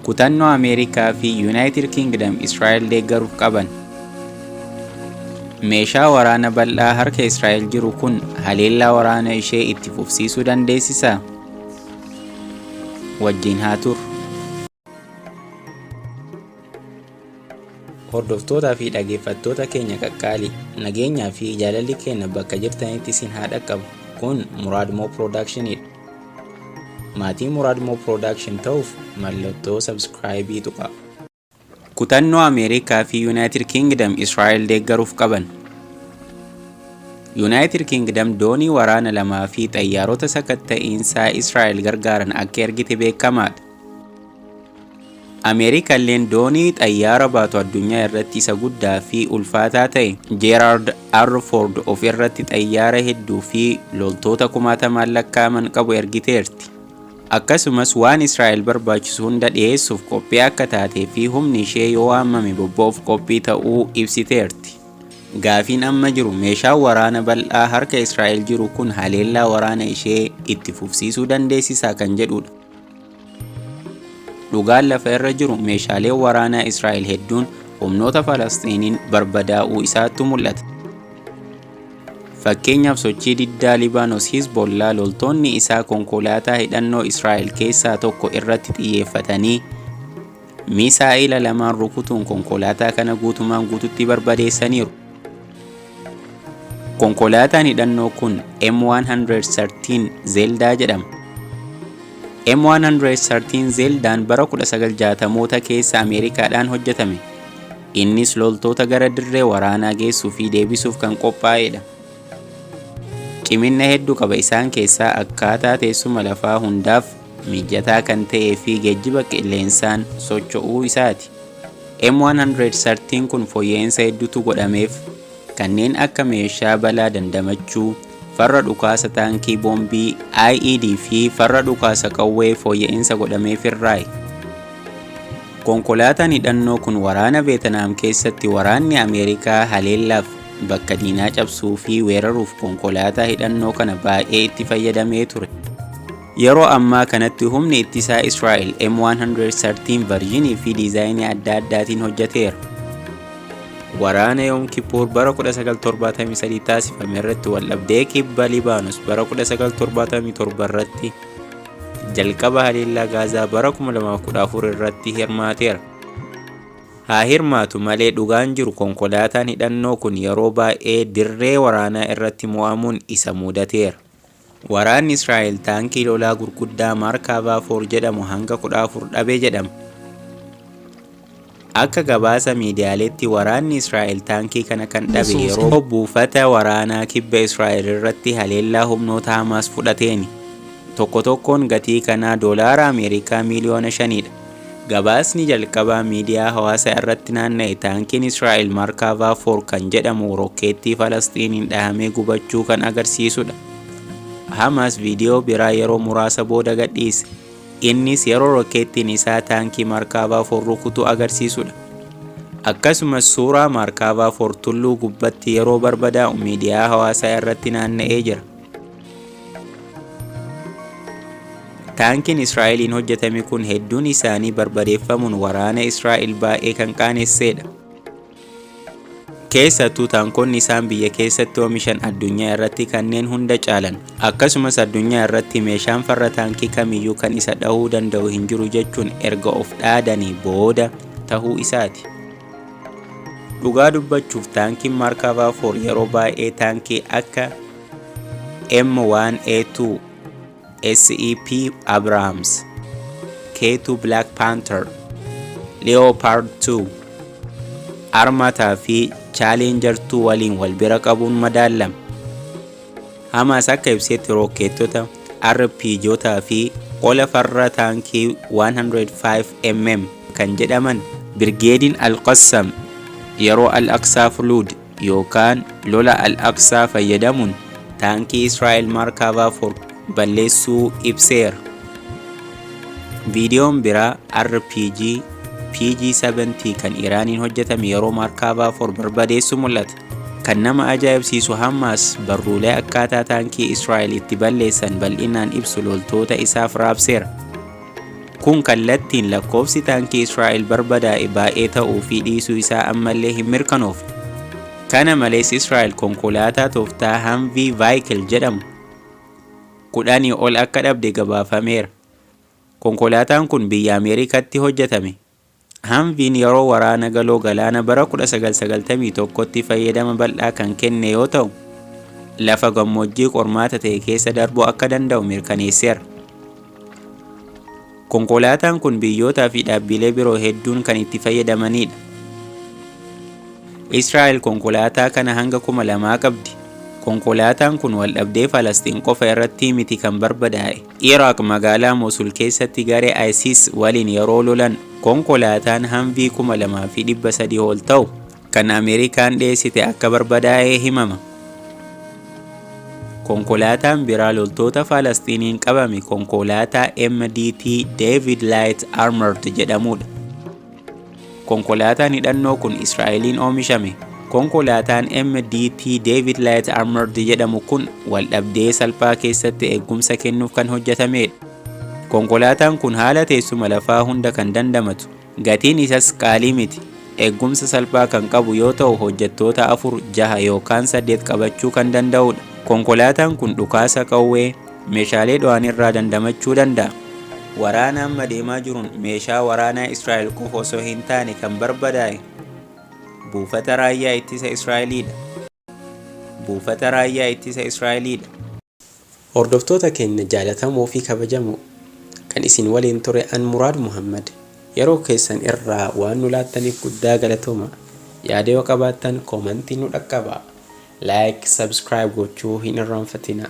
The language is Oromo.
kutannoo Ameerikaa fi United Kingdom Israa'el deeggaruuf qaban. Meeshaa waraana bal'aa harka Israa'el jiru kun haleellaa waraana ishee itti fufsiisuu dandeessisaa? Wajjin haa turru. Hordoftootaa fi dhaggeeffattoota keenya qaqqaalii, nageenyaa fi jaalalli keenya bakka jirtanitti isin haa dhaqqabu. Kun Muraad Moo Productionidha. Maatii Muraad Moo Production ta'uuf mallattoo subscribe tuqaa. Kutannoo Ameerikaa fi United Kingdom Israa'el deeggaruuf qaban. United Kingdom doonii waraana lamaa fi xayyaarota sakatta'iinsaa Israa'el gargaaran akka ergite beekamaadha. Ameerikalleen doonii xayyaara baatu addunyaa irratti isa guddaa fi ulfaataa ta'e Gerald R. Ford of irratti xayyaara hedduu fi loltoota 60,000 lakkaa'aman qabu ergiteerti. Akkasumas waan Israa'el barbaachisu hunda dhiyeessuuf qophii akka taatee fi humni ishee yoo waamame bobba'uuf qophii ta'uu ibsiteerti. Gaafiin amma jiru meeshaan waraana bal'aa harka Israa'el jiru kun haleellaa waraana ishee itti fufsiisuu dandeessisaa kan jedhudha. Dhugaan lafa irra jiru meeshaaleen waraanaa Israa'el hedduun humnoota Falasxiiniin barbadaa'uu isaatu mul'ata. Fakkeenyaaf sochii diddaa Libaanos Hizbollaa loltoonni isaa konkolaataa hidhannoo Israa'el keessaa tokko irratti xiyyeeffatanii misaa'ila lamaan rukutuun konkolaataa kana guutumaan guututti barbadeessaniiru. Konkolaataan hidhannoo kun M113 Zeldaa jedhama. M113 Zeldaan bara 1960moota keessa Ameerikaadhaan hojjetame. Innis loltoota gara dirree waraanaa geessuu fi deebisuuf kan qophaa'edha. Cimina hedduu qaba, isaan keessaa akkaataa teessuma lafaa hundaaf mijataa kan ta'ee fi geejjiba qilleensaan socho'uu isaati. M113 kun fooyya'insa hedduutu godhameef kanneen akka meeshaa balaa dandamachuu, farra dhukaasa taankii boombii IED fi farra dhukaasa qawwee fooyya'insa godhameef irraayi. Konkolaataan hidhannoo kun waraana Veetnaam keessatti waraanni Ameerikaa haleellaaf bakka diinaa cabsuu fi weeraruuf konkolaataa hidhannoo kana baay'ee itti fayyadamee ture. Yeroo ammaa kanatti humni ittisaa Israa'el M113 versionii fi diizaayinii adda addaatiin hojjeteera. Waraana Yom Kippur bara 1973 taasifame irratti waldhabdee kibba Libaanos bara 1977 irratti jalqaba haleellaa Gaazaa bara 2014 irratti hirmaateera. Haa hirmaatu malee dhugaan jiru konkolaataan hidhannoo kun yeroo baay'ee dirree waraanaa irratti mo'amuun isa mudateera. Waraanni Israa'el taankii lolaa gurguddaa Markava 4 jedhamu hanga 14 dhabe jedhama. Akka gabaasa miidiyaaleetti waraanni Israa'el taankii kana kan dhabe yeroo buufata waraanaa kibba Israa'el irratti haleellaa humnoota Hamaas fudhateeni. Tokko tokkoon gatii kanaa doolaara Ameerikaa miliyoona 5dha. Gabaasni jalqabaa miidiyaa hawaasaa irratti naanna'e taankiin Israa'el Markava 4 kan jedhamu rokkeettii Falasxiiniin dhahamee gubachuu kan agarsiisudha. Hamaas viidiyoo biraa yeroo muraasa booda gadhiise. Innis yeroo rokkeettiin isaa taankii Markava 4 rukutu agarsiisudha. Akkasumas suuraa Markava 4 tulluu gubbatti yeroo barbadaa'u miidiyaa hawaasaa irratti naanna'ee jira. Taankiin Israa'eliin hojjetame kun hedduun isaanii barbadeeffamuun waraana Israa'el baay'ee kan qaanessedha. Keessattuu taankonni isaan biyya keessatti oomishan addunyaa irratti kanneen hunda caalan. Akkasumas addunyaa irratti meeshaan farra taankii kamiyyuu kan isa dhahuu danda'u hin jiru jechuun erga of dhaadanii booda tahuu isaati. Dhugaa dubbachuuf taankiin Markava 4 yeroo baay'ee taankii akka M1A2 SEP Abrams, K2 Black Panther, Leopard 2, Armata fi Challenger 2 waliin wal bira qabuun madaalama. Hamaas akka ibsetti rokkeettota RPG'ootaa fi qola farra taankii 105mm kan jedhaman Birgeediin Al-Qassam yeroo Al-Aqsaa Fuluud yookaan lola Al-Aqsaa fayyadamuun taankii Israa'el Markava 4 balleessuu ibseera. Viidiyoon biraa RPG PG-70 kan Iraaniin hojjetame yeroo Markava 4 barbadeessu mul'ata. Kan nama ajaa'ibsiisu Hamaas barruulee akkaataa taankii Israa'el itti balleessan bal'inaan ibsu loltoota isaaf raabseera. kun kallattiin lakkoofsi taankii Israa'el barbadaa'e baay'ee ta'uu fi dhiisuu isaa ammallee hin mirkanoofne. Kana malees Israa'el konkolaataa tooftaa Humvee Vehicle jedhamu 10 ol akka dhabde gabaafameera. Konkolaataan kun biyya Ameerikaatti hojjetame. Humveen yeroo waraana galoo galaana bara 1991tti fayyadama bal'aa kan kenne yoo ta'u, lafa gammoojjii qormaata ta'e keessa darbuu akka danda'u mirkaneesseera. Konkolaataan kun biyyootaa fi dhaabbilee biroo hedduun kan itti fayyadamanidha. Israa'el konkolaataa kana hanga 2,000 qabdi. Konkolaataan kun waldhabdee Falastiin qofa irratti miti kan barbadaa'e. Iraaq magaalaa Mosul keessatti garee ISIS waliin yeroo lolan konkolaataan Humvee 2,300 ol ta'u kan Ameerikaan dhiyeessite akka barbadaa'ee himama. Konkolaataan biraa loltoota Falastiniin qabame konkolaataa MDT David Light Armored jedhamudha. Konkolaataan hidhannoo kun Israa'eliin oomishame. Konkolaataan MDT David Light Armored jedhamu kun waldhabdee salphaa keessatti eegumsa kennuuf kan hojjetamedha. Konkolaataan kun haala teessuma lafaa hunda kan dandamatu. Gatiin isaas qaalii miti. Eegumsa salphaa kan qabu yoo ta'u hojjettoota 4, 6 yookaan 8 qabachuu kan danda'udha. Konkolaataan kun dhukaasa qawwee meeshaalee dho'an irraa dandamachuu danda'a. Waraana amma deemaa jiruun meeshaa waraanaa Israa'el qofa osoo hin taane kan barbadaa'e buufata raayyaa ittisa Israa'eliidha. Buufata raayyaa ittisa Israa'eliidha. Hordoftoota keenya jaallatamoo fi kabajamoo kan isin waliin ture an Muraad Muhammad. Yeroo keessan irraa waan nu laattaniif guddaa galatooma. Yaada yoo qabaattan koomentii nu dhaqqabaa. Like, subscribe gochuu hin irraanfatina.